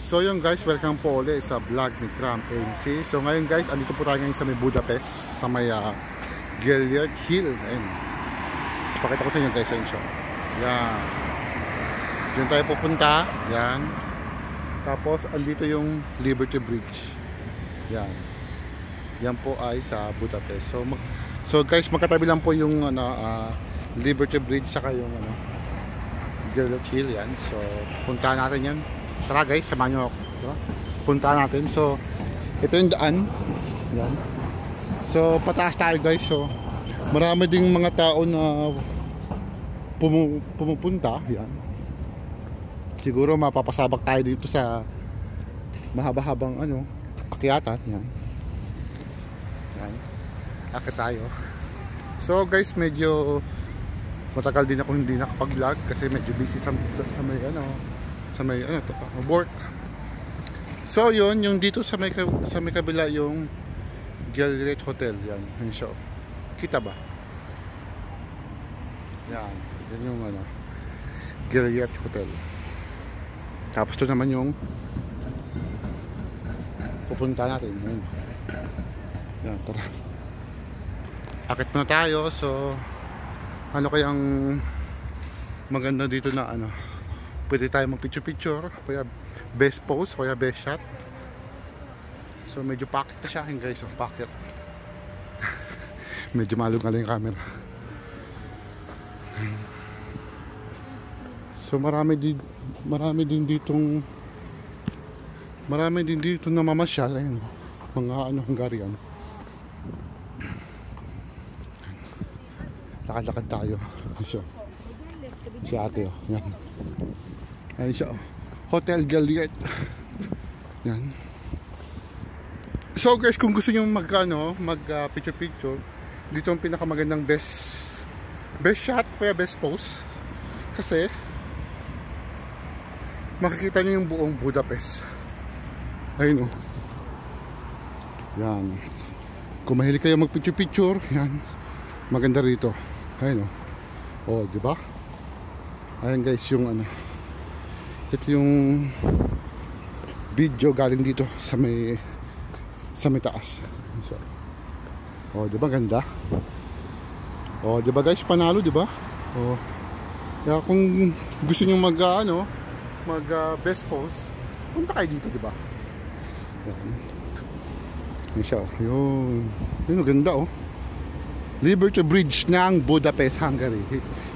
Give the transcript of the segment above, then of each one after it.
So yun guys, welcome po ulit sa vlog ni Cram MC. So ngayon guys, andito po tayo ngayon sa may Budapest, sa may Gellert Hill. Ayun. Pakita ko sa inyo guys, ayun siya. Yan. Diyan tayo pupunta. Yan. Tapos andito yung Liberty Bridge. Yan. Yan po ay sa Budapest. So guys, magkatabi lang po yung Liberty Bridge saka yung Gellert Hill. Yan. So puntahan natin yan. Tara guys, samahan nyo ako, diba? Punta natin. So ito yung daan. Yan. So pataas tayo guys. So marami ding mga tao na pumupunta. Yan. Siguro mapapasabak tayo dito sa mahaba-habang akyatan. Yan. Yan. Akit tayo. So guys, medyo matagal din ako hindi nakapag-vlog kasi medyo busy sa may work. So yun, yung dito sa may kabila yung Gellert Hotel. Yan, yung show. Kita ba? Yan, yan yung Gellert Hotel. Tapos ito naman yung pupunta natin. Yan. Yan, tara. Akit muna tayo. So ano kayang maganda dito na pwede tayo mag picture, kaya best pose, kaya best shot. So medyo pocket na siya guys, pocket. Medyo malung-alung yung camera. So marami din dito na mamasyal. Ayun, mga Hungarian. Lakad-lakad tayo. Si ate yan. Ayan siya, Hotel Gellert. Yan. So guys, kung gusto nyo mag picture, dito ang pinakamagandang best shot, kaya best pose. Kasi makikita nyo yung buong Budapest. Ayun yan. Kung mahilig kayo mag picture, yan, maganda rito. Ayun diba? Ayan guys, yung ito yung video galing dito sa may taas. So, diba ganda? Diba guys, panalo, diba? Kaya kung gusto niyo mag best pose, punta kayo dito, diba? Yan siya, yun ganda Liberty Bridge ng Budapest, Hungary.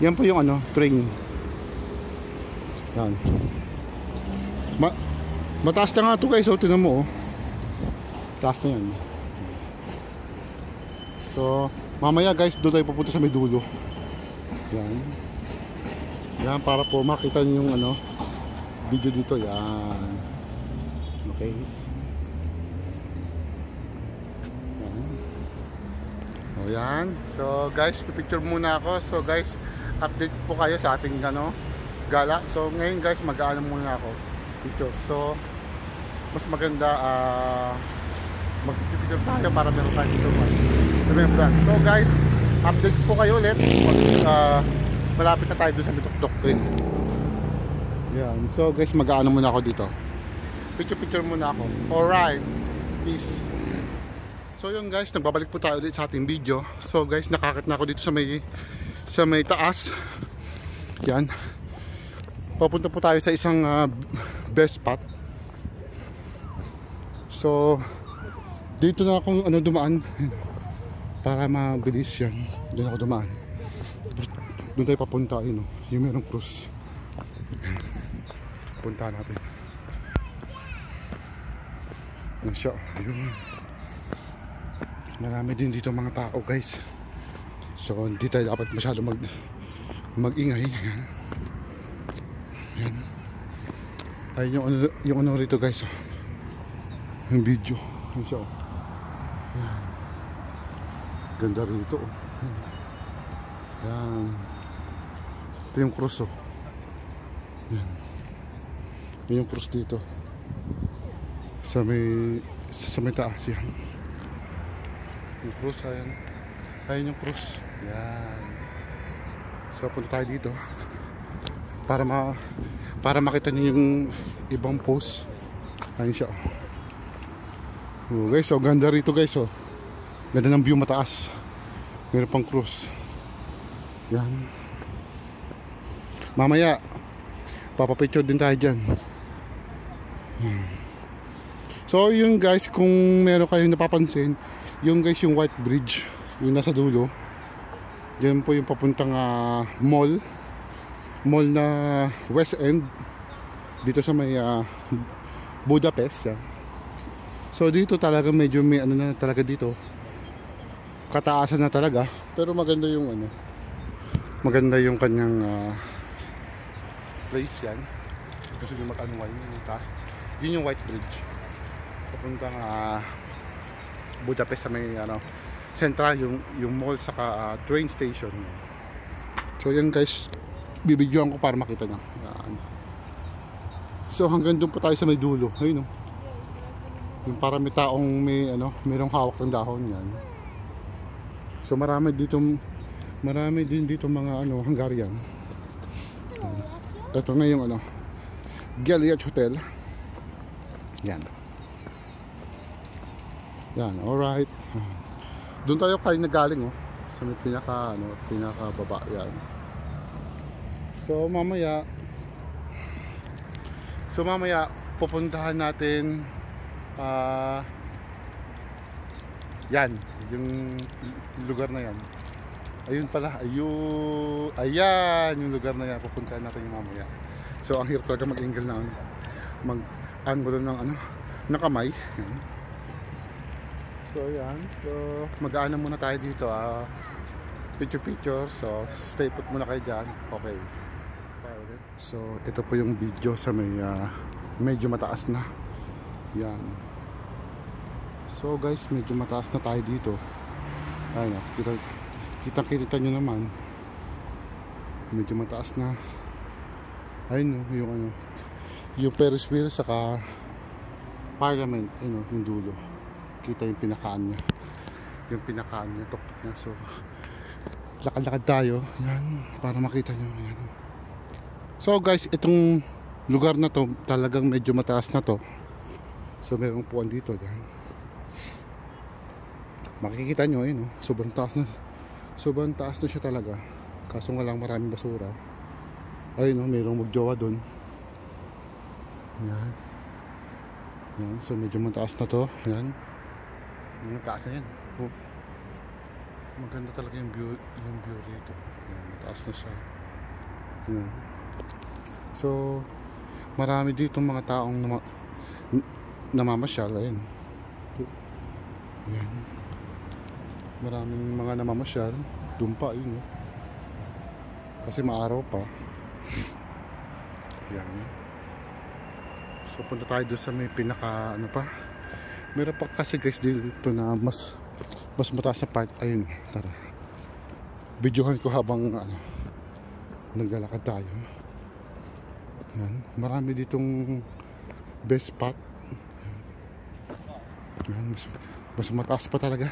Yan po yung train. Yan. Mataas na nga ito guys, tinan mo taas na yan. So mamaya guys, doon tayo pupunta sa may dulo. Yan. Yan, para po makita nyo yung video dito. Yan. Okay. Yan. Yan. So guys, pipicture muna ako. So guys, update po kayo sa ating gala. So ngayon guys, mag-aano muna ako picture. So mas maganda mag-picture tayo para meron tayo dito vlog. So guys, update po kayo ulit malapit na tayo doon sa Bituktok. Yan. So guys, mag-aano muna ako dito, picture muna ako. Alright, peace. So yun guys, nagbabalik po tayo ulit sa ating video. So guys, nakakit na ako dito sa may taas. Yan. Papunta po tayo sa isang best spot. So dito na akong dumaan para mabilis yan. Doon ako dumaan. Doon tayo papunta, yung merong cruise. Punta natin. Yan siya. Yun. Marami din dito mga tao guys. So hindi tayo dapat masyado mag-ingay. Yan. Yan. Ayun yung rito guys. Yung video. Yan siya. Yan. Ganda rito. Yan. Ito yung cruise Yan. Yung cruise dito. Sa may taas yan. Yung cruise, ayun yung cruise. Yan. So punta tayo dito para makita niyo yung ibang post Ayun siya. Oh, guys, so ganda rito guys. Oh. Ganda ng view mataas. Meron pang cruise. Yan. Mamaya papapicture din tayo dyan. So yun guys, kung meron kayong napapansin, yung guys yung White Bridge, yung nasa dulo. Yan po yung papuntang mall na West End dito sa may Budapest yan. So dito talaga medyo may ano na talaga dito, kataasan na talaga, pero maganda yung ano, maganda yung kanyang place yan. Gusto nyo mag-unwind yung taas. Yun yung White Bridge papuntang Budapest sa may ano, central, yung mall saka train station. So yan guys, bibidyoan ko para makita nyo yan. So hanggang doon po tayo sa may dulo. Ayun, no? Yung para may taong may ano, mayroong hawak ng dahon yan. So marami din dito mga ano, Hungarian. Ito na yung ano, Gellért Hotel. Yan. Yan, alright. Doon tayo kayo nagaling, oh. Sa may pinaka baba yan. So mamaya pupuntahan natin yan, yung lugar na yan. Ayun pala, ayan yung lugar na yan, pupuntahan natin yung mamaya. So ang hirap talaga mag-angle na ano, mag-angle ng ano, ng kamay. Yan. So yan, so mag-aano muna tayo dito, picture. So stay put muna kayo dyan. Okay. So ito po yung video sa may medyo mataas na. Yan. So guys, medyo mataas na tayo dito. Ayun, kita nyo naman. Medyo mataas na. Ayun, yung ano, yung Ferris wheel saka Parliament, ayun, yung dulo. Kita yung pinakaan niya, tuktok niya. So lakad-lakad tayo yan para makita nyo yan. So guys, itong lugar na to talagang medyo mataas na to. So merong puwan dito yan. Makikita nyo yun, sobrang taas na siya talaga. Kaso nga lang maraming basura. Ayun, merong magjowa dun. Yan. So medyo mataas na to. Yan. Yung taas na yan. Oh. Maganda talaga yung view rito. Yan, mataas na siya. Yan. So marami dito mga taong namamasyal. Ayun. Yan. Maraming mga namamasyal. Doon pa yun, kasi maaraw pa. Yan. So punta tayo doon sa may pinaka ano pa. Meron pa kasi guys dito na mas mataas na part. Ayun, tara. Videohan ko habang ano, naglalakad tayo. Yan. Marami ditong best spot. Yan. Mas mataas pa talaga.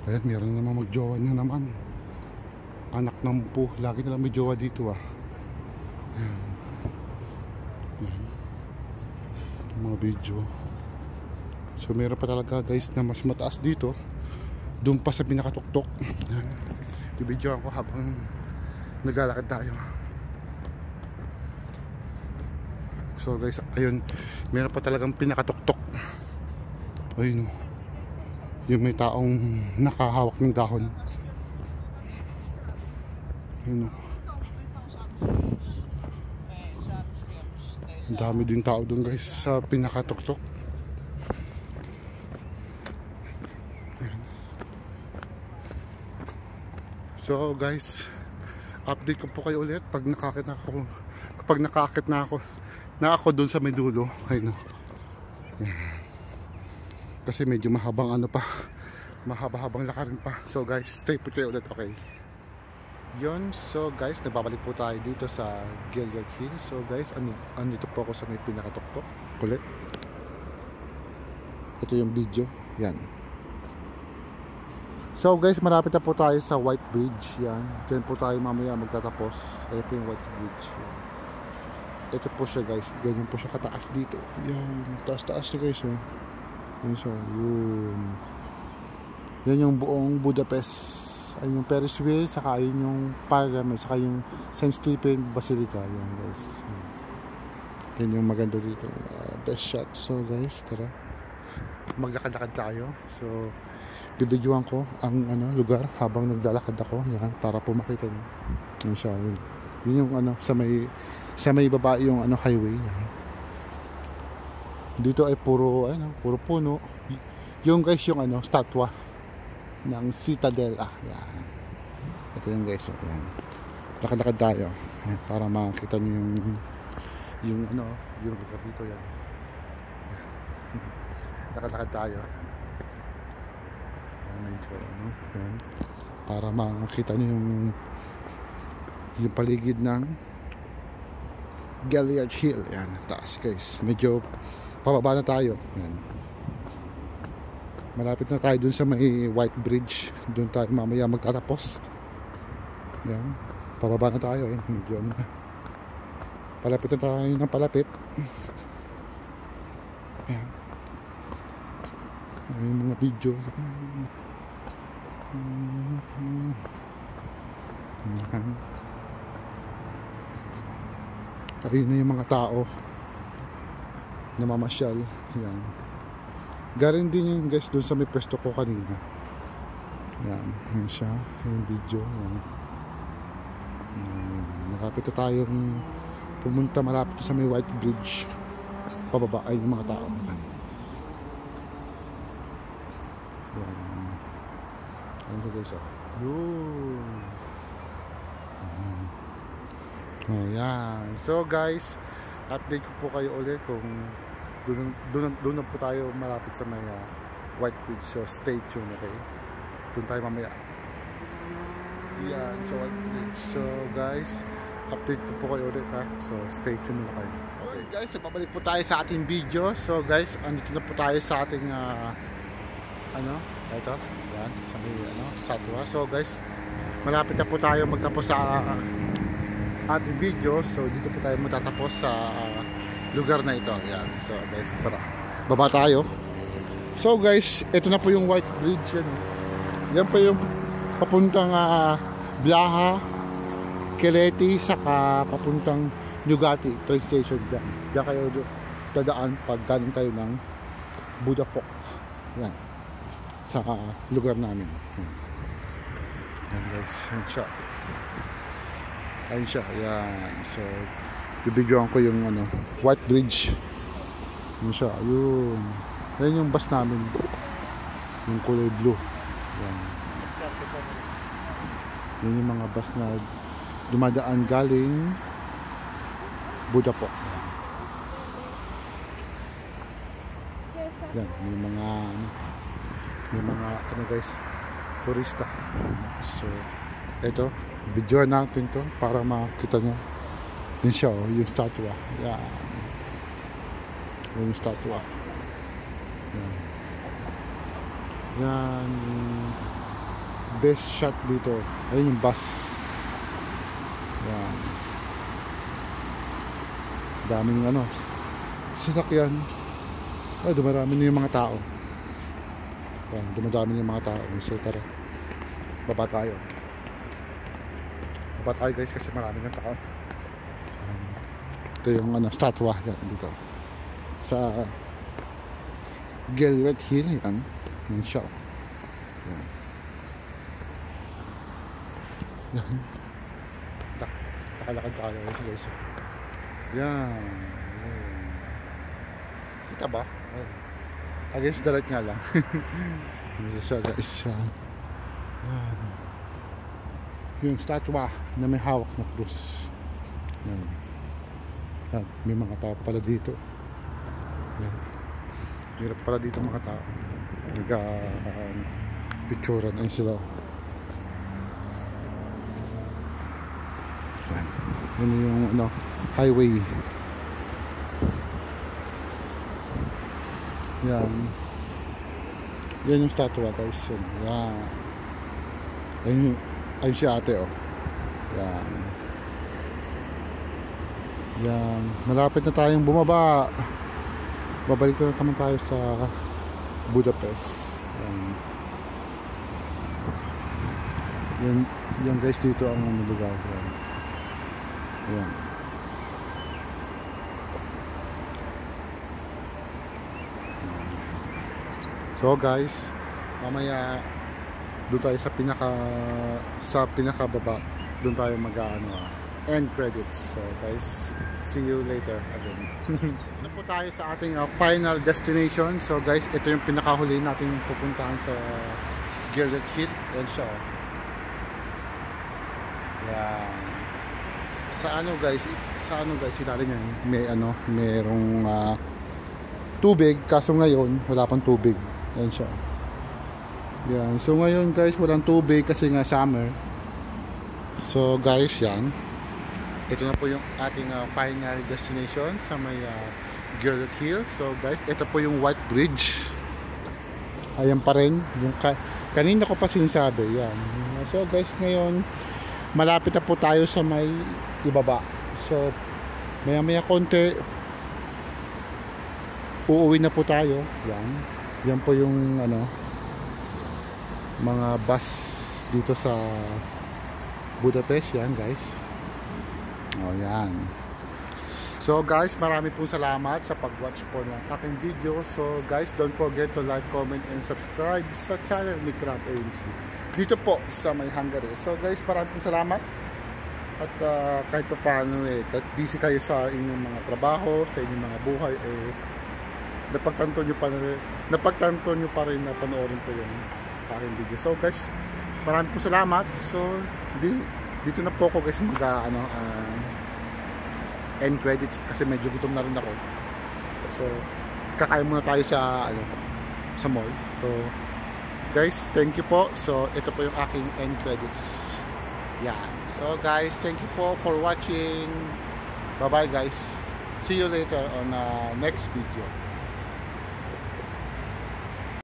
Ayan, meron naman magjowa na naman. Anak ng po. Lagi na lang may jowa dito, Ayan. Ayan. Mga video. So meron pa talaga guys na mas mataas dito. Doon pa sa pinakatuktok. Ayan. I-videoan ko habang naglalakad tayo. So guys, ayun, meron pa talagang pinakatuktok. Ayun, yung may taong nakahawak ng dahon. Ayun, ang dami din tao doon guys sa pinakatuktok. Ayun. So guys, update ko po kayo ulit pag nakakit na ako doon sa may dulo. Ayun, kasi medyo mahaba-habang lakarin pa. So guys, stay put kayo ulit, okay? Yun, so guys, nagbabalik po tayo dito sa Gellért Hill. So guys, andito po ako sa may pinakatuktok ulit. Ito yung video, yan. So guys, malapit na po tayo sa White Bridge. Yan, dyan po tayo mamaya magtatapos. Ayan po yung White Bridge. Yan. ito po siya guys, ganyan po siya kataas dito. Yan, taas-taas na guys, oh. Yan siya, yun. Yan yung buong Budapest. Ayun yung Ferris wheel, saka ayun yung Parliament, saka yung St. Stephen Basilica. Yan guys. Yan yung maganda dito. Best shot. So guys, tara. Maglakad-lakad tayo. So, bibidyoan ko ang lugar habang naglalakad ako. Yan, para po makita nyo. Yan siya, yun. Yun yung sa may baba yung highway. Yan. Dito ay puro puno. Yung guys yung statwa ng Citadel. Yan. Ito yung guys. Yan. Lakad-lakad tayo. Yan, para makita niyo yung lugar dito yan. Lakad-lakad tayo. Yan. Para makita niyo yung paligid ng Gellert Hill. Yan, taas guys. Medyo pababa na tayo. Yan. Malapit na tayo dun sa may White Bridge. Dun tayo mamaya magtatapos. Yan. Pababa na tayo. Yan. Medyo palapit na tayo ng palapit. Yan. Yung mga video. Yan. Ayun na yung mga tao na mamasyal. Yan. Galing din yun guys dun sa may pwesto ko kanina. Yan. Yan siya. Yung video. Yan. Malapit na tayong pumunta malapit sa may White Bridge. Pababa ay yung mga tao. Yan. Yan siya guys. Yun. Ayan. So guys, update ko po kayo ulit kung doon na po tayo malapit sa may White Bridge. So stay tuned, okay? Doon tayo mamaya. Yan, sa White Bridge. So guys, update ko po kayo ulit, ha? So stay tuned na kayo. Okay guys, so pabalik po tayo sa ating video. So guys, andito na po tayo sa ating ito, yan, sa may statwa. So guys, malapit na po tayo magtapos sa ating video. So dito po tayo matatapos sa lugar na ito. Yan. So guys, tara, baba tayo. So guys, ito na po yung White Bridge. Yan po yung papuntang Blaha, Keleti, saka papuntang Nugati train station. Diyan kayo dadaan pag galing kayo ng Budapest. Yan, sa lugar namin. Yan guys, yan siya. Ayun siya, yan. So bibidyoan ko yung White Bridge. Yun siya, yun. Yan yung bus namin, yung kulay blue. Yan. Yun yung mga bus na dumadaan galing Budapest. Yan, may mga guys, turista. So eto, videoan natin to para makita nyo. Yun siya, yung statwa. Yan. Yung statwa. Yan. Yan. Best shot dito. Ayun yung bus. Yan. Daming sasakyan. Ay, dumarami na yung mga tao. Yan, dumadami na yung mga tao. So tara, baba tayo. Baba tayo guys kasi marami ng tao. Ito yung statwa yan dito sa Gellert Hill. Yan, yan siya. Yan. Yan. Nakalakad tayo guys. Yan. Kita ba? Against the light nga lang. Yan siya guys. Yan. Yung statwa na may hawak na krus. Yan. Yan, may mga tao pala dito. Yan. Hirap pala dito mga tao. Nag-picturean. Ayun sila. Yan. Yun yung highway. Yan. Yan yung statwa guys. Yan. Ayun si ate, oh. Yan. Yan, malapit na tayong bumaba. Babalik na naman tayo sa Budapest. Yan guys, dito ang lugar. Yan. So guys, mamaya doon tayo sa pinakababa. Doon tayo end credits. So guys, see you later again. Na po tayo sa ating final destination. So guys, ito yung pinakahuli nating pupuntahan sa Gilded Hill and Shaw. Yan. Sa ano guys, ilalim yan. Merong tubig, kaso ngayon wala pang tubig. Yan siya. Yan. So ngayon guys, walang tubig kasi nga summer. So guys, yan. Ito na po yung ating final destination sa may Gilded Hill. So guys, ito po yung White Bridge. Ayan pa rin. Yung kanina ko pa sinasabi. Yan. So guys, ngayon malapit na po tayo sa may ibaba. So maya konti uuwi na po tayo. Yan po yung mga bus dito sa Budapest. Yan guys. Yan. So guys, marami pong salamat sa pag-watch po ng aking video. So guys, don't forget to like, comment, and subscribe sa channel ni Kram ANC dito po sa may Hungary. So guys, marami pong salamat. At kahit pa paano kahit busy kayo sa inyong mga trabaho, sa inyong mga buhay, napagtanto nyo pa rin na panoorin ko yung aking video. So guys, marami pong salamat. So dito na po ako guys end credits kasi medyo gutom na rin ako. So kakain muna tayo sa mall. So guys, thank you po. So ito po yung aking end credits. Yeah. So guys, thank you po for watching. Bye bye guys. See you later on next video.